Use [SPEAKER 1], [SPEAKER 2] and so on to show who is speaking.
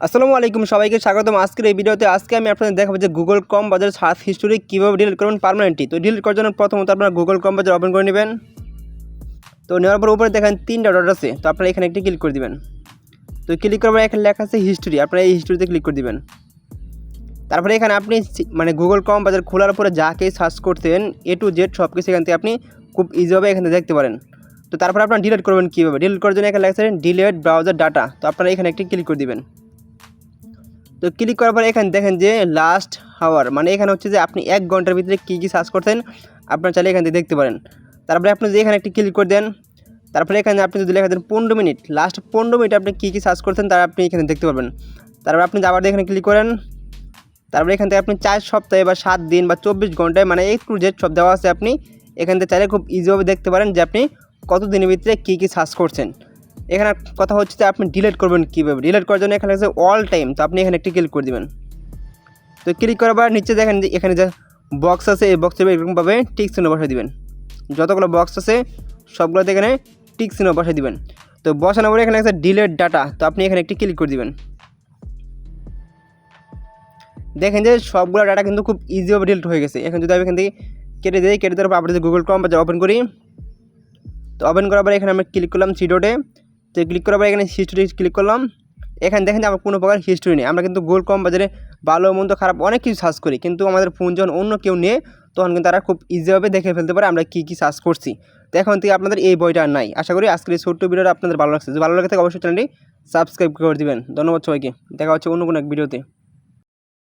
[SPEAKER 1] আসসালামু আলাইকুম সবাইকে স্বাগতম আজকের এই ভিডিওতে। আজকে আমি আপনাদের দেখাবো যে গুগল ক্রোম বাজার সার্চ হিস্টোরি কীভাবে ডিলিট করবেন পার্মানেন্টলি। তো ডিলিট করার জন্য প্রথমত আপনারা গুগল ক্রোম বাজার ওপেন করে নেবেন। তো নেওয়ার পর উপরে দেখেন 3টা ডট আছে, তো আপনারা এখানে একটি ক্লিক করে দিবেন। তো ক্লিক করার পর এখানে লেখা আছে হিস্টোরি, আপনারা এই হিস্টোরিতে ক্লিক করে দিবেন। তারপরে এখানে আপনি গুগল ক্রোম বাজার খোলার পরে যাকে সার্চ করতেন A to Z সব কিছু এখান থেকে আপনি খুব ইজিভাবে এখানে দেখতে পারেন। তো তারপরে আপনারা ডিলিট করবেন কীভাবে, ডিলিট করার জন্য এখানে লেখা আছে ডিলিট ব্রাউজার ডাটা, তো আপনারা এখানে একটি ক্লিক করে দিবেন। তো ক্লিক করার পরে এখানে দেখেন যে লাস্ট হাওয়ার, মানে এখানে হচ্ছে যে আপনি 1 ঘন্টার ভিতরে কী কী সার্চ করতেন আপনারা চাইলে এখান থেকে দেখতে পারেন। তারপরে আপনি যদি এখানে একটি ক্লিক করে দেন, তারপরে এখানে আপনি যদি লেখা দেন 15 মিনিট, লাস্ট 15 মিনিট আপনি কী কী সার্চ করতেন তারা আপনি এখানে দেখতে পারবেন। তারপরে আপনি আবার এখানে ক্লিক করেন, তারপরে এখান থেকে আপনি 4 সপ্তাহে বা 7 দিন বা 24 ঘন্টায় মানে A to Z সব দেওয়া আছে, আপনি এখান থেকে চাইলে খুব ইজিভাবে দেখতে পারেন যে আপনি কত দিনের ভিতরে কী কী সার্চ করছেন। এখানে কথা হচ্ছে যে আপনি ডিলিট করবেন কীভাবে, ডিলিট করার জন্য এখানে আছে অল টাইম, তো আপনি এখানে একটি ক্লিক করে দেবেন। তো ক্লিক করার পর নিচে দেখেন যে এখানে যে বক্স আছে এই বক্সের এরকমভাবে টিক চিহ্ন বসাই দিবেন। যতগুলো বক্স আছে সবগুলোতে এখানে টিক চিহ্ন বসাই দিবেন। তো বসানোর পরে এখানে আছে ডিলিট ডাটা, তো আপনি এখানে একটি ক্লিক করে দিবেন। দেখেন যে সবগুলো ডাটা কিন্তু খুব ইজিভাবে ডিলিট হয়ে গেছে। এখন যদি আমি এখান থেকে কেটে দিই, কেটে দেওয়ার পর আপনি যদি গুগল ক্রোম বাজার ওপেন করি, তো ওপেন করার পরে এখানে আমি ক্লিক করলাম থ্রি ডটে। তো ক্লিক করার পরে এখানে হিস্টোরি ক্লিক করলাম। এখানে দেখেন যে আমার কোনো প্রকার হিস্টোরি নেই। আমরা কিন্তু গুগল ক্রোম বাজারে ভালো মন্দ খারাপ অনেক কিছু সার্চ করি, কিন্তু আমাদের ফোন যখন অন্য কেউ নিয়ে তখন কিন্তু তারা খুব ইজিভাবে দেখে ফেলতে পারে আমরা কী কী সার্চ করছি। তো এখন থেকে আপনাদের এই বইটা আর নাই। আশা করি আজকের এই ছোট্ট ভিডিওটা আপনাদের ভালো লাগছে। যদি ভালো লাগে থাকে অবশ্যই চ্যানেলটি সাবস্ক্রাইব করে দিবেন। ধন্যবাদ সবাইকে, দেখা হচ্ছে অন্য কোনো এক ভিডিওতে।